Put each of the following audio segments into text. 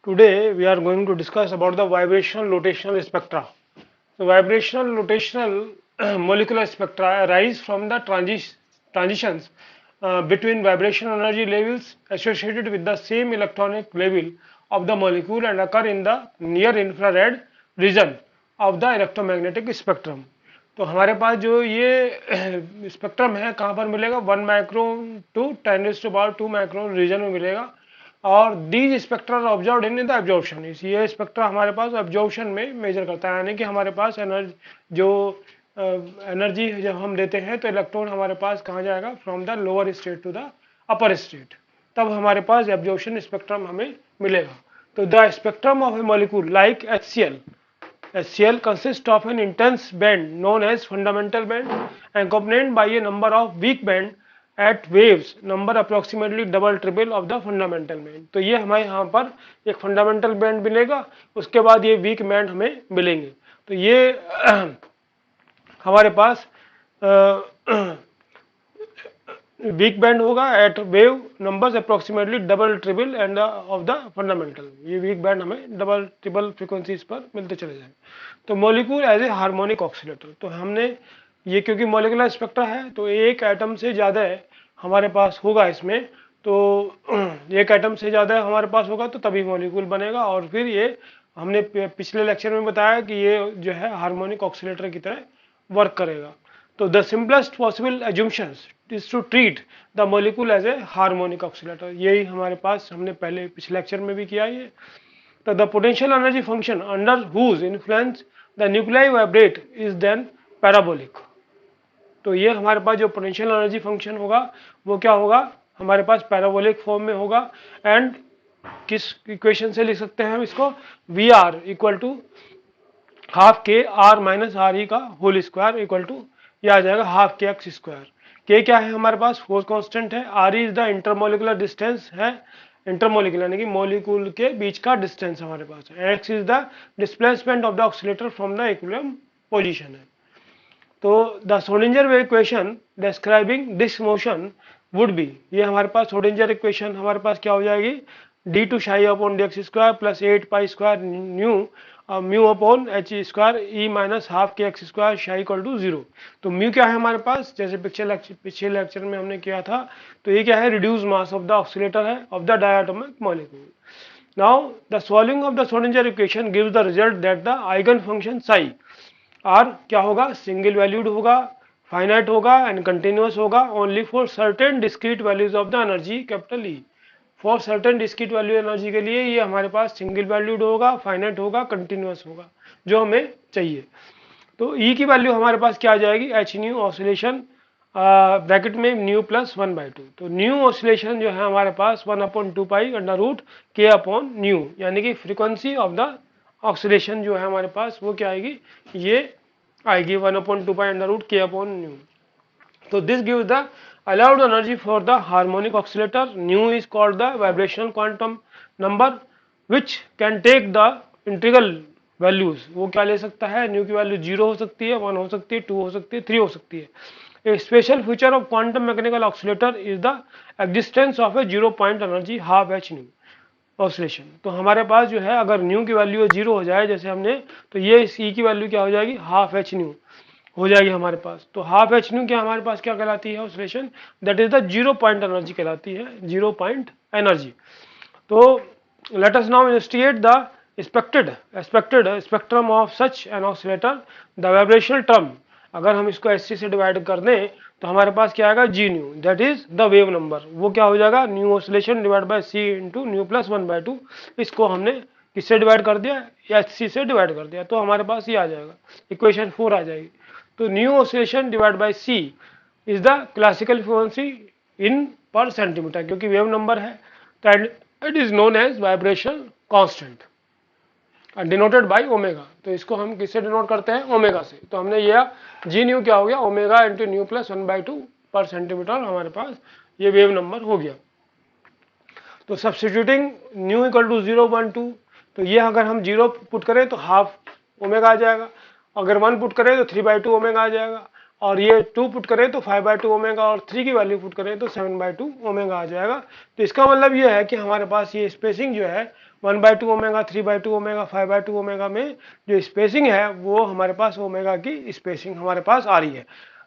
Today we are going to discuss about the vibrational rotational spectra. So vibrational rotational molecular spectra arise from the transitions between vibrational energy levels associated with the same electronic level of the molecule and occur in the near infrared region of the electromagnetic spectrum. तो हमारे पास जो ये spectrum है कहाँ पर मिलेगा 1 micron to 10⁻²2 micron reason में मिलेगा और these spectra observe in the absorption ये स्पेक्ट्रा हमारे पास एब्जॉर्प्शन में मेजर करता है यानी कि हमारे पास एनर्जी जो एनर्जी जब हम देते हैं तो इलेक्ट्रॉन हमारे पास कहाँ जाएगा from the lower state to the upper state तब हमारे पास एब्जॉर्प्शन स्पेक्ट्रम हमें मिलेगा तो the spectrum of a molecule like HCl consists of an intense band known as fundamental band accompanied by a number of weak band at waves number approximately double triple of the fundamental band. तो ये हमें यहाँ पर एक fundamental band मिलेगा उसके बाद ये वीक बैंड हमें मिलेंगे तो ये हमारे पास वीक बैंड होगा at wave numbers approximately double triple and of the fundamental ये वीक बैंड हमें डबल ट्रिपल फ्रीक्वेंसीज पर मिलते चले जाएंगे तो molecule as a harmonic oscillator तो हमने ये क्योंकि मॉलिकुलर स्पेक्ट्रा है तो एक एटम से ज़्यादा हमारे पास होगा इसमें तो एक एटम से ज़्यादा हमारे पास होगा तो तभी मॉलिक्यूल बनेगा और फिर ये हमने पिछले लेक्चर में बताया कि ये जो है हार्मोनिक ऑक्सीलेटर की तरह वर्क करेगा तो the simplest possible assumptions is to treat the molecule as a harmonic oscillator यही हमारे पास हमने पहले पिछले लेक्चर में भी किया ये तो the potential energy function under whose influence the nuclei vibrate is then parabolic तो ये हमारे पास जो पोटेंशियल एनर्जी फंक्शन होगा वो क्या होगा हमारे पास पैराबोलिक फॉर्म में होगा एंड किस इक्वेशन से लिख सकते हैं हम इसको V r equal to half k r minus r e का होल स्क्वायर इक्वल टू ये आ जाएगा हाफ के एक्स स्क्वायर के क्या है हमारे पास फोर्स कांस्टेंट है r is the intermolecular distance है इंटरमोलिकुलर यानी कि मॉलिक्यूल के बीच का डिस्टेंस हमारे पास है x is the displacement of the oscillator from the equilibrium position है तो the Schrodinger wave equation describing this motion would be ये हमारे पास श्रोडिंगर इक्वेशन हमारे पास क्या हो जाएगी d two psi upon d x square plus 8 pi square nu mu upon h square E minus half k x square psi equal to 0 तो mu क्या है हमारे पास जैसे पिछले लेक्चर में हमने किया था तो ये क्या है reduce mass of the oscillator है of the diatomic molecule now the solving of the Schrodinger equation gives the result that the eigen function psi are क्या होगा सिंगल वैल्यूड होगा फाइनाइट होगा एंड कंटिन्यूअस होगा only for certain discrete values of the energy capital E for certain discrete value energy के लिए ये हमारे पास सिंगल वैल्यूड होगा फाइनाइट होगा कंटिन्यूअस होगा जो हमें चाहिए तो ई की वैल्यू हमारे पास क्या आ जाएगी एच न्यू ऑसिलेशन ब्रैकेट में न्यू प्लस 1/2 तो न्यू ऑसिलेशन जो है हमारे पास 1/2 पाई अंडर रूट के अपॉन न्यू यानी कि फ्रीक्वेंसी ऑफ द ऑक्सीलेशन जो है हमारे पास वो क्या आएगी ये आएगी 1/2 पाई अंडर रूट के अपॉन न्यू तो this gives the allowed energy for the harmonic oscillator nu is called the vibrational quantum number which can take the integral values वो क्या ले सकता है nu की वैल्यू 0 हो सकती है 1 हो सकती है 2 हो सकती है 3 हो सकती है a special feature of quantum mechanical oscillator is the existence of a 0 point energy half h nu oscillation तो हमारे पास जो है अगर न्यू की वैल्यू 0 हो जाए जैसे हमने तो ये सी की वैल्यू क्या हो जाएगी हाफ एच न्यू हो जाएगी हमारे पास तो हाफ एच न्यू क्या हमारे पास क्या कहलाती है oscillation that is the 0 point energy कहलाती है 0 पॉइंट एनर्जी तो let us now investigate the expected spectrum of such an oscillator the vibrational term अगर हम इसको एस से डिवाइड कर दें तो हमारे पास क्या आएगा G nu that is the wave number वो क्या हो जाएगा nu oscillation divide by c into nu plus 1/2 इसको हमने किससे डिवाइड कर दिया एच सी से डिवाइड कर दिया तो हमारे पास ये आ जाएगा इक्वेशन 4 आ जाएगी तो nu oscillation divide by c is the classical frequency in per centimetre क्योंकि वेव नंबर है तो it is known as vibration constant denoted by omega तो इसको हम किससे डिनोट करते हैं ओमेगा से तो हमने यह जी न्यू क्या हो गया ओमेगा इंटू न्यू प्लस 1/2 पर सेंटीमीटर हमारे पास ये वेव नंबर हो गया तो सब्स्टिट्यूटिंग न्यू इक्वल टू 0.2 तो ये अगर हम 0 पुट करें तो हाफ ओमेगा आ जाएगा अगर 1 पुट करें तो 3/2 ओमेगा आ जाएगा और ये 2 पुट करें तो 5/2 ओमेगा और 3 की वैल्यू पुट करें तो 7/2 ओमेगा आ जाएगा तो इसका मतलब ये है कि हमारे पास ये स्पेसिंग जो है 1/2 ओमेगा, 3/2 ओमेगा, 5/2 ओमेगा में जो स्पेसिंग है वो हमारे पास ओमेगा की स्पेसिंग हमारे पास आ रही है।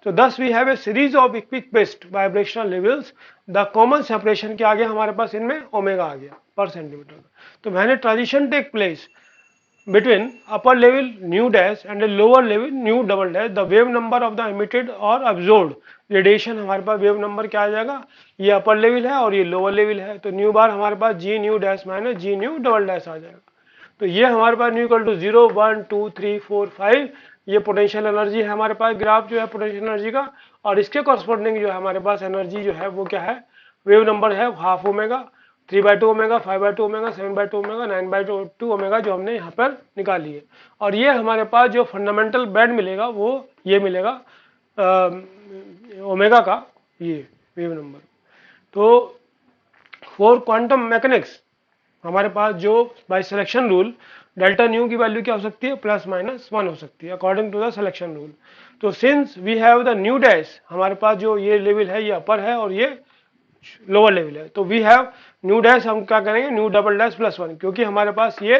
तो thus we have a series of equipped vibrational levels, the common separation के आगे हमारे पास इनमें ओमेगा आ गया पर सेंटीमीटर। तो when a transition take place between upper level nu dash and a lower level nu double dash, the wave number of the emitted or absorbed radiation हमारे पास wave number क्या आ जाएगा, ये अपर लेवल है और ये lower level है, तो nu बार हमारे पास जी न्यू डैश माइनस जी न्यू डबल डैश आ जाएगा। तो ये हमारे पास न्यू इक्वल टू 0 1 2 3 4 5 ये पोटेंशियल एनर्जी है हमारे पास, ग्राफ जो है पोटेंशियल एनर्जी का, और इसके कॉरस्पॉन्डिंग जो है हमारे पास एनर्जी जो है वो क्या है, वेव नंबर है half omega, 3/2 omega, 5/2 omega, 7/2 omega, 9/2 omega जो हमने यहाँ पर निकाली है। और ये हमारे पास जो फंडामेंटल बैंड मिलेगा वो ये मिलेगा ओमेगा का ये वेव नंबर। तो फॉर क्वांटम मैकेनिक्स हमारे पास जो by selection rule delta nu की वैल्यू क्या हो सकती है, +-1 हो सकती है according to the selection rule. तो since we have the nu dash, हमारे पास जो ये लेवल है ये अपर है और ये लोअर लेवल है, तो वी हैव न्यू डैश, हम क्या करेंगे न्यू डबल डैश +1, क्योंकि हमारे पास ये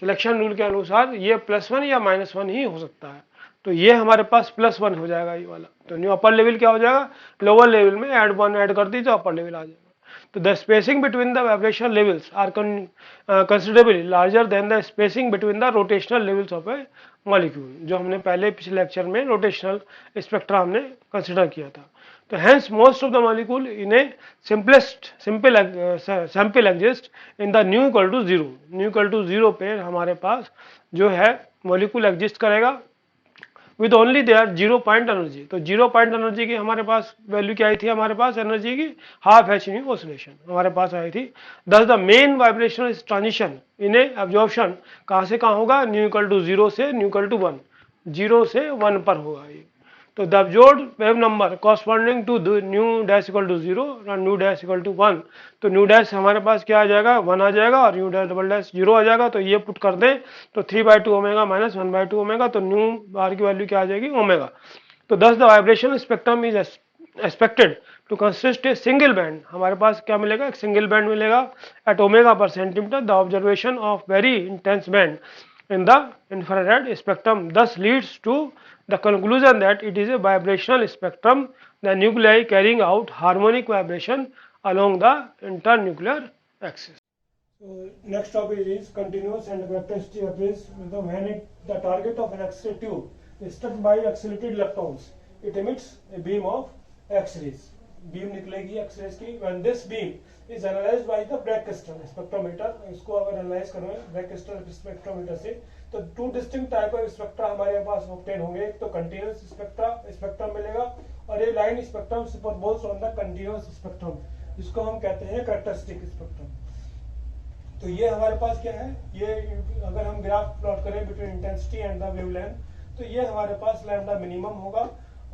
सिलेक्शन रूल के अनुसार ये +1 या -1 ही हो सकता है। तो ये हमारे पास +1 हो जाएगा ये वाला। तो न्यू अपर लेवल क्या हो जाएगा, लोअर लेवल में +1 ऐड कर दी तो अपर लेवल आ जाएगा। तो the spacing between the vibrational levels are considerably larger than the spacing between the rotational levels of a molecule, जो हमने पहले पिछले लेक्चर में रोटेशनल स्पेक्ट्रा हमने कंसिडर किया था। तो hence most of the molecule in a sample exist in the nu equal to 0, nu equal to 0 पे हमारे पास जो है मॉलिक्यूल एग्जिस्ट करेगा with only their 0 point energy. तो 0 पॉइंट एनर्जी की हमारे पास वैल्यू क्या आई थी, हमारे पास एनर्जी की हाफ एच न्यू ऑसिलेशन हमारे पास आई थी। दस the main vibrational transition in A absorption कहाँ से कहाँ होगा, न्यू इक्वल टू 0 से न्यू इक्वल टू 1, 0 से 1 पर होगा ये। तो the absorbed wave number corresponding to nu dash equal to 0 और न्यू डैश इक्वल टू 1, तो न्यू डैश हमारे पास क्या आ जाएगा 1 आ जाएगा और न्यू डैश डबल डैश 0 आ जाएगा। तो ये पुट कर दें तो 3/2 ओमेगा माइनस 1/2 ओमेगा, तो न्यू बार की वैल्यू क्या आ जाएगी ओमेगा। तो thus the vibration spectrum is expected to consist a single band, हमारे पास क्या मिलेगा एक सिंगल बैंड मिलेगा at omega per centimetre. The observation of very intense band in the infrared spectrum thus leads to the conclusion that it is a vibrational spectrum, the nuclei carrying out harmonic vibration along the internuclear axis. So next topic is continuous and characteristic of this. When the target of an X-ray tube is struck by accelerated electrons, it emits a beam of X-rays. Beam निकलेगी X-rays की। when this beam is analyzed by the Bragg crystal spectrometer, इसको अगर analyse करें Bragg crystal spectrometer से, तो 2 distinct type of spectra हमारे पास obtain होंगे। एक तो कंटीन्यूअस स्पेक्ट्रम मिलेगा और ये line spectrum superposed on the continuous spectrum, जिसको हम कहते हैं कैरेक्टरिस्टिक स्पेक्ट्रम। तो ये हमारे पास क्या है, ये अगर हम ग्राफ प्लॉट करें between intensity and the wavelength, तो ये हमारे पास लैम्डा मिनिमम होगा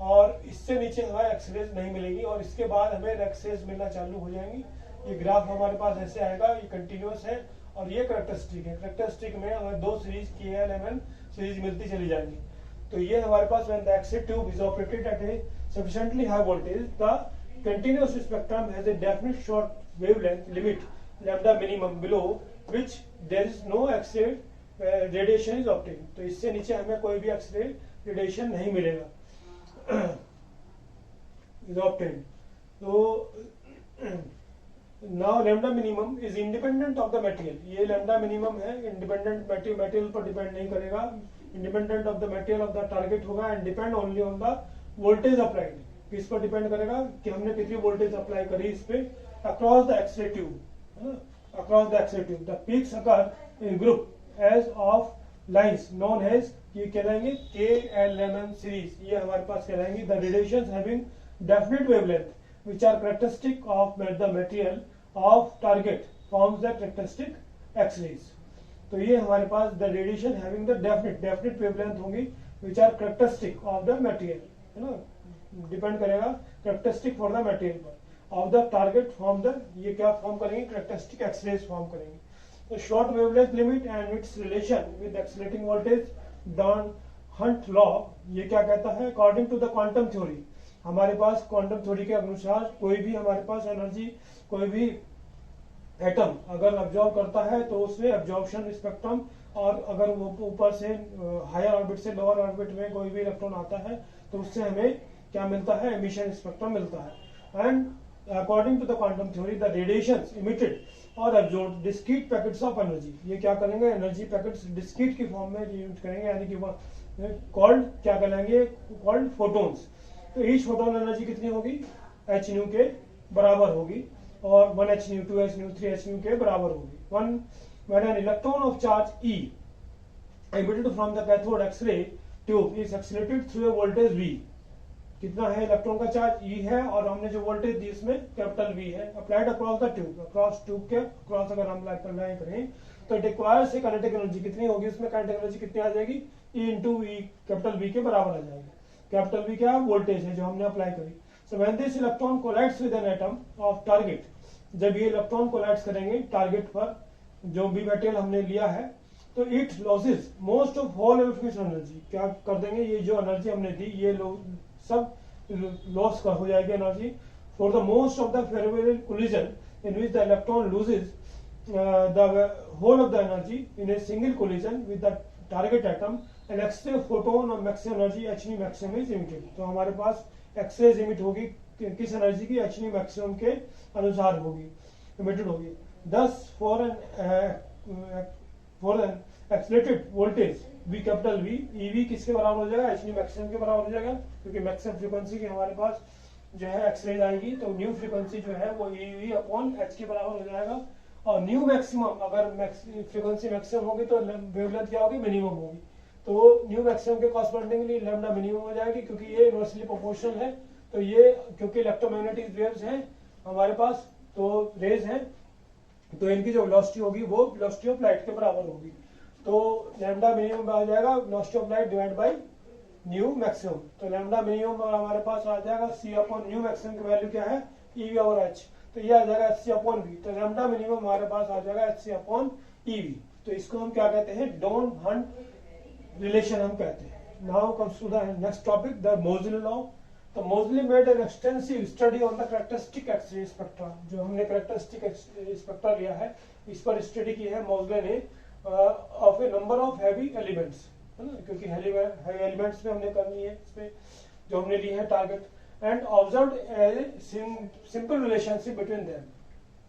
और इससे नीचे हमें एक्सरेज नहीं मिलेगी और इसके बाद हमें एक्सरेज मिलना चालू हो जाएंगी। ये ग्राफ हमारे पास ऐसे आएगा, ये कंटिन्यूअस है और ये कैरेक्टरिस्टिक है। कैरेक्टरिस्टिक में हमें 2 सीरीज KL/Mn सीरीज मिलती चली जाएंगी। तो ये हमारे पास when the X-ray tube is operated at a sufficiently high voltage, the continuous spectrum has a definite short wavelength limit lambda minimum below which there is no X-ray radiation is obtained। तो इससे नीचे हमें कोई भी X-ray radiation नहीं मिलेगा is obtained। So now lambda minimum is independent of the material। ये lambda minimum है, independent material पर डिपेंड नहीं करेगा, independent of the material of the target होगा and depend only on the voltage applied। किस पर डिपेंड करेगा कि हमने कितनी वोल्टेज अप्लाई करी इस पे across the X-ray tube, across the X-ray tube। The peaks occur in group as of lines known as, ये कहलाएंगे KL/Mn सीरीज, ये हमारे पास कहलाएंगे the radiations having definite wavelength which are characteristic of the material of target forms the characteristic X-rays। तो ये हमारे पास the radiation having the definite wavelength होंगी which are characteristic of the material, है ना, depend करेगा characteristic for the material पर of the target form the, ये क्या फॉर्म करेंगे characteristic X-rays फॉर्म करेंगे। तो short wavelength limit and its relation with accelerating voltage, Duane Hunt law ये क्या कहता है, according to the quantum theory, हमारे पास क्वांटम थ्योरी के अनुसार कोई भी हमारे पास एनर्जी, कोई भी एटम अगर अब्जॉर्ब करता है तो उसमें अब्जॉर्प्शन स्पेक्ट्रम, और अगर वो ऊपर से हायर ऑर्बिट से लोअर ऑर्बिट में कोई भी इलेक्ट्रॉन आता है तो उससे हमें क्या मिलता है, एमिशन स्पेक्ट्रम मिलता है। And according to the quantum theory the radiations emitted और absorbed discrete packets of energy, ये क्या करेंगे, एनर्जी पैकेट्स डिस्क्रीट की फॉर्म में यूज करेंगे, यानी कि कॉल्ड क्या कहलाएंगे, कॉल्ड फोटोन्स। तो ईच फोटोन एनर्जी कितनी होगी, एच न्यू के बराबर होगी, और 1 h nu 2 h nu 3 h nu के बराबर होगी। when an electron of charge E emitted from the cathode X-ray tube is accelerated through a voltage V, कितना है इलेक्ट्रॉन का चार्ज E है, और हमने जो वोल्टेज दी इसमें कैपिटल V है, applied across the tube, across tube के अक्रॉस अगर हम अप्लाई करें तो इट रिक्वायर्स से काइनेटिक एनर्जी कितनी होगी, उसमें काइनेटिक एनर्जी कितनी आ जाएगी, E into V capital V के बराबर आ जाएगी। कैपिटल V क्या है, वोल्टेज है जो हमने अप्लाई करी। So when this electron collides with an atom of target, जब ये इलेक्ट्रॉन कोलाइड्स करेंगे टारगेट पर जो भी मटेरियल हमने लिया है, तो it loses most of whole electric energy, क्या कर देंगे, ये जो एनर्जी हमने दी ये सब लॉस हो जाएगी energy. For the most of the favourable collision in which the electron loses the whole of the energy in a single collision with the target atom, an X-ray photon और maximum energy h nu maximum is emitted. तो हमारे पास X-rays emit होगी किस energy की, H nu maximum के अनुसार होगी, emitted होगी। Thus for an accelerated voltage V capital V, EV किसके बराबर हो जाएगा, एच न्यू मैक्सिमम के बराबर हो जाएगा, क्योंकि मैक्सिमम फ्रीक्वेंसी की हमारे पास जो है एक्सरेज आएगी, तो न्यू फ्रीक्वेंसी जो है वो EV अपॉन एच के बराबर हो जाएगा। और न्यू मैक्सिमम अगर फ्रीक्वेंसी मैक्सिमम होगी तो वेवलेंथ क्या होगी, मिनिमम होगी, तो न्यू मैक्सिमम के कॉरस्पॉन्डिंगली लैम्डा मिनिमम हो जाएगी, क्योंकि ये इनवर्सली प्रोपोर्शनल है। तो ये क्योंकि इलेक्ट्रोमैग्नेटिक वेव्स हैं हमारे पास, तो रेज हैं, तो इनकी जो वेलोसिटी होगी वो वेलोसिटी ऑफ लाइट के बराबर होगी। तो लैम्डा मिनिमम आ जाएगा velocity of light divide by new maximum. तो लैम्डा मिनिमम हमारे पास आ जाएगा सी अपॉन न्यू मैक्सिमम की वैल्यू क्या है, ईवी और एच, तो ये आ जाएगा एच सी अपॉन वी। तो लैम्डा मिनिमम हमारे पास आ जाएगा एच सी अपॉन ईवी। तो इसको हम क्या कहते हैं, डॉन हंट रिलेशन हम कहते हैं। Now comes to the next topic, the Moseley law. तो Moseley made an extensive study on the characteristic X-ray spectra. जो हमने कैरेक्टरिस्टिक स्पेक्ट्रा लिया है इस पर स्टडी की है मोज़ले ने, of A number of heavy elements, है ना, क्योंकि हैवी एलिमेंट्स में हमने करनी है, इसमें जो हमने ली है target, and observed a simple relationship between them,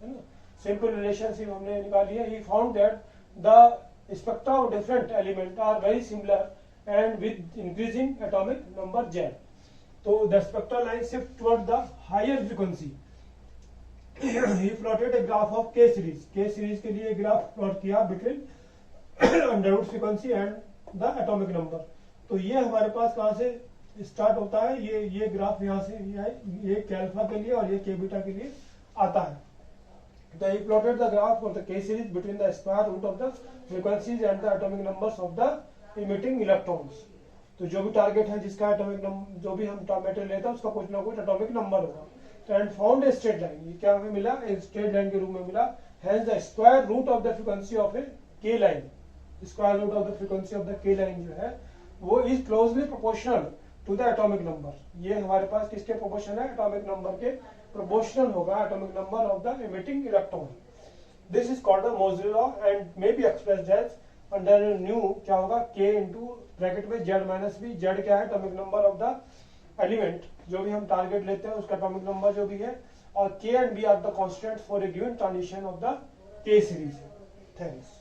है ना, सिंपल रिलेशनशिप हमने निकाली है। He found that the spectra of different element are very similar and with increasing atomic number Z। तो the spectral line shift toward the higher frequency. He plotted a graph of K series, K series के लिए graph plot किया between under root frequency and the atomic number. तो ये हमारे पास कहां से start होता है, ये ग्राफ यहाँ से ये के अल्फा के लिए और ये के बीटा के लिए आता है। तो he plotted the graph of the K series between the square root of the frequencies and the atomic numbers of the emitting electrons। तो जो भी टारगेट है जिसका एटॉमिक नंबर, जो भी हम मेटेरियल लेते हैं उसका कुछ ना कुछ एटॉमिक नंबर होगा। तो and found a straight line, ये क्या हमें मिला, एक स्ट्रेट लाइन के रूप में मिला। Hence the square root of the frequency of a K line, square root of the frequency of the K line जो है वो is closely proportional to the atomic number. ये हमारे पास किसके प्रोपोर्शनल है, एटॉमिक नंबर के प्रोपोर्शनल होगा, atomic number of the emitting electron. This is called the Moseley law and may be expressed as under nu क्या होगा, k इंटू ब्रैकेट में z माइनस बी। z क्या है, atomic number of the element, जो भी हम target लेते हैं उसका एटॉमिक नंबर जो भी है, और k and b are the constants for a given transition of the K series. Thanks.